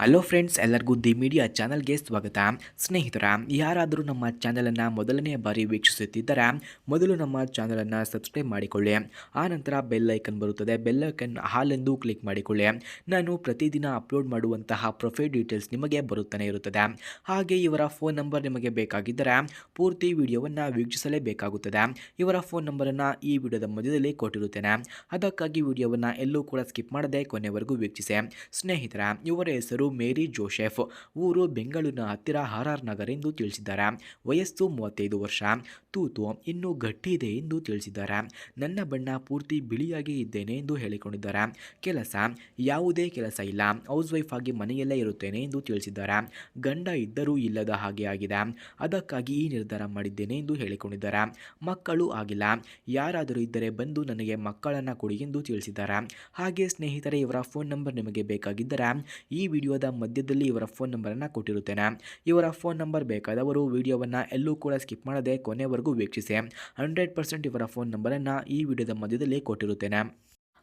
Hello friends, ಎಲ್ಲರಿಗೂ the media ಚಾನಲ್ಗೆ ಸ್ವಾಗತ. ಸ್ನೇಹಿತರ, ಯಾರಾದರೂ ನಮ್ಮ ಚಾನಲನ್ನು ಮೊದಲನೇ ಬಾರಿ ವೀಕ್ಷಿಸುತ್ತಿದ್ದರೆ ಮೊದಲು ನಮ್ಮ ಚಾನಲನ್ನು ಸಬ್ಸ್ಕ್ರೈಬ್ ಮಾಡಿಕೊಳ್ಳಿ. ಆನಂತರ ಬೆಲ್ ಐಕನ್ ಬರುತ್ತದೆ, ಬೆಲ್ ಐಕನ್ ಹಾಲ್ ಎಂದು ಕ್ಲಿಕ್ ಮಾಡಿಕೊಳ್ಳಿ. ನಾನು ಪ್ರತಿದಿನ ಅಪ್ಲೋಡ್ ಮಾಡುವಂತಹ ಪ್ರೊಫೈಲ್ ಡೀಟೇಲ್ಸ್ ನಿಮಗೆ ಬರುತ್ತಾನೆ ಇರುತ್ತದೆ. ಹಾಗೆ ಇವರ ಫೋನ್ ನಂಬರ್ ನಿಮಗೆ ಬೇಕಾಗಿದ್ದರೆ ಪೂರ್ತಿ ವಿಡಿಯೋವನ್ನು ವೀಕ್ಷಿಸಲೇಬೇಕಾಗುತ್ತದೆ. ಇವರ ಫೋನ್ ನಂಬರನ್ನು ಈ ವಿಡಿಯೋದ ಮಧ್ಯದಲ್ಲಿ ಕೊಟ್ಟಿರುತ್ತೇನೆ. ಅದಕ್ಕಾಗಿ ವಿಡಿಯೋವನ್ನು ಎಲ್ಲೂ ಕೂಡ ಸ್ಕಿಪ್ ಮಾಡದೆ ಕೊನೆವರೆಗೂ ವೀಕ್ಷಿಸಿ. ಸ್ನೇಹಿತರ, ಇವರ ಹೆಸರು ಮೇರಿ ಜೋಸೆಫ್. ಊರು ಬೆಂಗಳೂರಿನ ಹತ್ತಿರ ಆರ್ ನಗರ ಎಂದು ತಿಳಿಸಿದ್ದಾರೆ. ವಯಸ್ಸು 35 ವರ್ಷ. ತೂತು ಇನ್ನೂ ಗಟ್ಟಿ ಇದೆ ಎಂದು ತಿಳಿಸಿದ್ದಾರೆ. ನನ್ನ ಬಣ್ಣ ಪೂರ್ತಿ ಬಿಳಿಯಾಗಿ ಇದ್ದೇನೆ ಎಂದು ಹೇಳಿಕೊಂಡಿದ್ದಾರೆ. ಕೆಲಸ ಯಾವುದೇ ಕೆಲಸ ಇಲ್ಲ, ಹೌಸ್ ವೈಫ್ ಆಗಿ ಮನೆಯಲ್ಲೇ ಇರುತ್ತೇನೆ ಎಂದು ತಿಳಿಸಿದ್ದಾರೆ. ಗಂಡ ಇದ್ದರೂ ಇಲ್ಲದ ಹಾಗೆ ಆಗಿದೆ, ಅದಕ್ಕಾಗಿ ಈ ನಿರ್ಧಾರ ಮಾಡಿದ್ದೇನೆ ಎಂದು ಹೇಳಿಕೊಂಡಿದ್ದಾರೆ. ಮಕ್ಕಳು ಆಗಿಲ್ಲ, ಯಾರಾದರೂ ಇದ್ದರೆ ಬಂದು ನನಗೆ ಮಕ್ಕಳನ್ನು ಕೊಡಿ ಎಂದು ತಿಳಿಸಿದ್ದಾರೆ. ಹಾಗೆ ಸ್ನೇಹಿತರೆ, ಇವರ ಫೋನ್ ನಂಬರ್ ನಿಮಗೆ ಬೇಕಾಗಿದ್ದರೆ ಈ ವಿಡಿಯೋದ ಮಧ್ಯದಲ್ಲಿ ಇವರ ಫೋನ್ ನಂಬರನ್ನು ಕೊಟ್ಟಿರುತ್ತೇನೆ. ಇವರ ಫೋನ್ ನಂಬರ್ ಬೇಕಾದವರು ವಿಡಿಯೋವನ್ನು ಎಲ್ಲೂ ಕೂಡ ಸ್ಕಿಪ್ ಮಾಡದೆ ಕೊನೆವರೆಗೂ ವೀಕ್ಷಿಸಿ. 100% ಇವರ ಫೋನ್ ನಂಬರನ್ನು ಈ ವಿಡಿಯೋದ ಮಧ್ಯದಲ್ಲಿ ಕೊಟ್ಟಿರುತ್ತೇನೆ.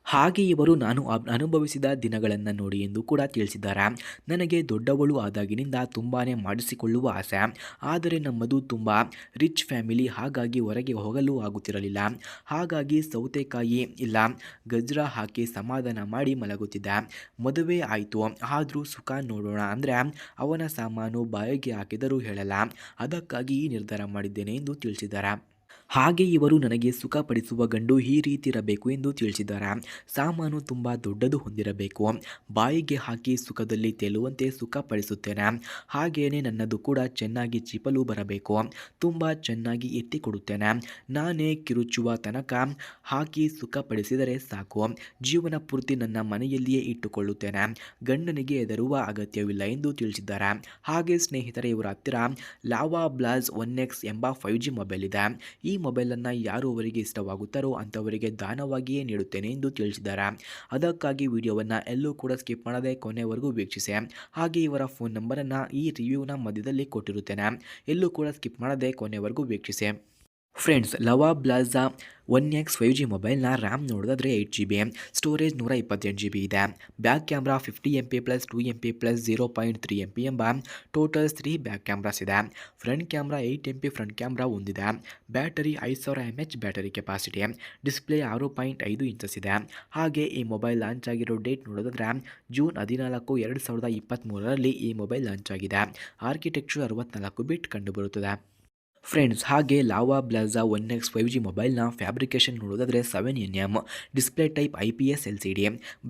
ಹಾಗೆ ಇವರು ನಾನು ಅನುಭವಿಸಿದ ದಿನಗಳನ್ನು ನೋಡಿ ಎಂದು ಕೂಡ ತಿಳಿಸಿದ್ದಾರೆ. ನನಗೆ ದೊಡ್ಡವಳು ಆದಾಗಿನಿಂದ ತುಂಬಾ ಮಾಡಿಸಿಕೊಳ್ಳುವ ಆಸೆ, ಆದರೆ ನಮ್ಮದು ತುಂಬ ರಿಚ್ ಫ್ಯಾಮಿಲಿ, ಹಾಗಾಗಿ ಹೊರಗೆ ಹೋಗಲು ಆಗುತ್ತಿರಲಿಲ್ಲ. ಹಾಗಾಗಿ ಸೌತೆಕಾಯಿ ಇಲ್ಲ ಗಜ್ರ ಹಾಕಿ ಸಮಾಧಾನ ಮಾಡಿ ಮಲಗುತ್ತಿದ್ದೆ. ಮದುವೆ ಆಯಿತು, ಆದರೂ ಸುಖ ನೋಡೋಣ ಅಂದರೆ ಅವನ ಸಾಮಾನು ಬಾಯಿಗೆ ಹಾಕಿದರೂ ಹೇಳಲ್ಲ, ಅದಕ್ಕಾಗಿ ಈ ನಿರ್ಧಾರ ಮಾಡಿದ್ದೇನೆ ಎಂದು ತಿಳಿಸಿದ್ದಾರೆ. ಹಾಗೆ ಇವರು ನನಗೆ ಸುಖಪಡಿಸುವ ಗಂಡು ಈ ರೀತಿ ಇರಬೇಕು ಎಂದು ತಿಳಿಸಿದ್ದಾರೆ. ಸಾಮಾನು ತುಂಬ ದೊಡ್ಡದು ಹೊಂದಿರಬೇಕು, ಬಾಯಿಗೆ ಹಾಕಿ ಸುಖದಲ್ಲಿ ತೇಲುವಂತೆ ಸುಖಪಡಿಸುತ್ತೇನೆ. ಹಾಗೆಯೇ ನನ್ನದು ಕೂಡ ಚೆನ್ನಾಗಿ ಚಿಪಲು ಬರಬೇಕು, ತುಂಬ ಚೆನ್ನಾಗಿ ಎತ್ತಿಕೊಡುತ್ತೇನೆ. ನಾನೇ ಕಿರುಚುವ ತನಕ ಹಾಕಿ ಸುಖಪಡಿಸಿದರೆ ಸಾಕು, ಜೀವನ ಪೂರ್ತಿ ನನ್ನ ಮನೆಯಲ್ಲಿಯೇ ಇಟ್ಟುಕೊಳ್ಳುತ್ತೇನೆ. ಗಂಡನಿಗೆ ಹೆದರುವ ಅಗತ್ಯವಿಲ್ಲ ಎಂದು ತಿಳಿಸಿದ್ದಾರೆ. ಹಾಗೆ ಸ್ನೇಹಿತರೆ, ಇವರ ಹತ್ತಿರ ಲಾವಾ ಬ್ಲಾಜ್ 1X ಎಂಬ 5G ಮೊಬೈಲ್ ಇದೆ. ಈ ಮೊಬೈಲನ್ನು ಯಾರು ಅವರಿಗೆ ಇಷ್ಟವಾಗುತ್ತಾರೋ ಅಂಥವರಿಗೆ ದಾನವಾಗಿಯೇ ನೀಡುತ್ತೇನೆ ಎಂದು ತಿಳಿಸಿದ್ದಾರೆ. ಅದಕ್ಕಾಗಿ ವಿಡಿಯೋವನ್ನು ಎಲ್ಲೂ ಕೂಡ ಸ್ಕಿಪ್ ಮಾಡದೆ ಕೊನೆವರೆಗೂ ವೀಕ್ಷಿಸಿ. ಹಾಗೆ ಇವರ ಫೋನ್ ನಂಬರನ್ನು ಈ ರಿವ್ಯೂನ ಮಧ್ಯದಲ್ಲಿ ಕೊಟ್ಟಿರುತ್ತೇನೆ, ಎಲ್ಲೂ ಕೂಡ ಸ್ಕಿಪ್ ಮಾಡದೆ ಕೊನೆವರೆಗೂ ವೀಕ್ಷಿಸಿ. ಫ್ರೆಂಡ್ಸ್, ಲವಾ ಬ್ಲಾಜಾ 1X 5G ಮೊಬೈಲ್ನ ರ್ಯಾಮ್ ನೋಡೋದಾದರೆ 8GB, ಸ್ಟೋರೇಜ್ 128GB ಇದೆ. Back camera 50MP plus 2MP plus 0.3MP ಎಂಬ ಟೋಟಲ್ 3 ಬ್ಯಾಕ್ ಕ್ಯಾಮ್ರಾಸ್ ಇದೆ. Front camera 8MP front camera ಹೊಂದಿದೆ. Battery 5000 mAh battery capacity. Display 6.5 inches ಇದೆ. ಹಾಗೆ ಈ ಮೊಬೈಲ್ ಲಾಂಚ್ ಆಗಿರೋ ಡೇಟ್ ನೋಡೋದಾದರೆ ಜೂನ್ 14, 2023ರಲ್ಲಿ ಈ ಮೊಬೈಲ್ ಲಾಂಚ್ ಆಗಿದೆ. ಆರ್ಕಿಟೆಕ್ಚರ್ 64 ಬಿಟ್ ಕಂಡುಬರುತ್ತದೆ. ಫ್ರೆಂಡ್ಸ್, ಹಾಗೆ ಲಾವಾ ಬ್ಲಾಜಾ 1X 5G ಮೊಬೈಲ್ನ ಫ್ಯಾಬ್ರಿಕೇಷನ್ ನೋಡೋದಾದರೆ 7nm, display type IPS LCD,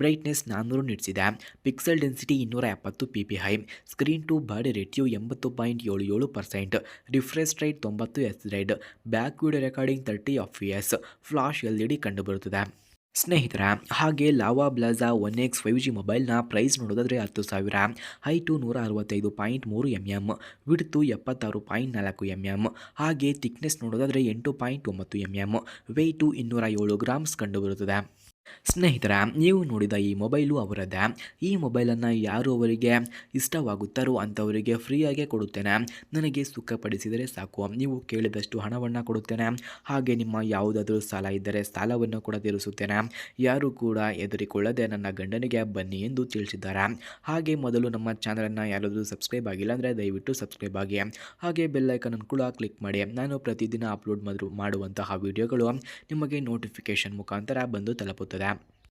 brightness 400 nits ಇದೆ. Pixel density 270 ppi, screen to body ratio 80.77%, refresh rate 90 Hz, back video recording 30 fps, flash LED ಕಂಡುಬರುತ್ತದೆ. ಸ್ನೇಹಿತರ, ಹಾಗೆ lava ಬ್ಲಾಜಾ 1X 5G ಮೊಬೈಲ್ನ price ನೋಡೋದಾದರೆ 10,000. Height 161.3mm, width 76.4mm, ಹಾಗೆ thickness ನೋಡೋದಾದರೆ 8.9mm, weight 207 grams ಕಂಡುಬರುತ್ತದೆ. ಸ್ನೇಹಿತರ, ನೀವು ನೋಡಿದ ಈ ಮೊಬೈಲು ಅವರದ್ದೇ. ಈ ಮೊಬೈಲನ್ನು ಯಾರು ಅವರಿಗೆ ಇಷ್ಟವಾಗುತ್ತಾರೋ ಅಂಥವರಿಗೆ ಫ್ರೀಯಾಗೆ ಕೊಡುತ್ತೇನೆ. ನನಗೆ ಸುಖಪಡಿಸಿದರೆ ಸಾಕು, ನೀವು ಕೇಳಿದಷ್ಟು ಹಣವನ್ನು ಕೊಡುತ್ತೇನೆ. ಹಾಗೆ ನಿಮ್ಮ ಯಾವುದಾದ್ರೂ ಸಾಲ ಇದ್ದರೆ ಸಾಲವನ್ನು ಕೂಡ ತೀರಿಸುತ್ತೇನೆ. ಯಾರು ಕೂಡ ಹೆದರಿಕೊಳ್ಳದೆ ನನ್ನ ಗಂಡನಿಗೆ ಬನ್ನಿ ಎಂದು ತಿಳಿಸಿದ್ದಾರೆ. ಹಾಗೆ ಮೊದಲು ನಮ್ಮ ಚಾನಲನ್ನು ಯಾರಾದರೂ ಸಬ್ಸ್ಕ್ರೈಬ್ ಆಗಿಲ್ಲ ಅಂದರೆ ದಯವಿಟ್ಟು ಸಬ್ಸ್ಕ್ರೈಬ್ ಆಗಿ. ಹಾಗೆ ಬೆಲ್ ಐಕನನ್ನು ಕೂಡ ಕ್ಲಿಕ್ ಮಾಡಿ. ನಾನು ಪ್ರತಿದಿನ ಅಪ್ಲೋಡ್ ಮಾಡುವಂತಹ ವಿಡಿಯೋಗಳು ನಿಮಗೆ ನೋಟಿಫಿಕೇಷನ್ ಮುಖಾಂತರ ಬಂದು ತಲುಪುತ್ತದೆ.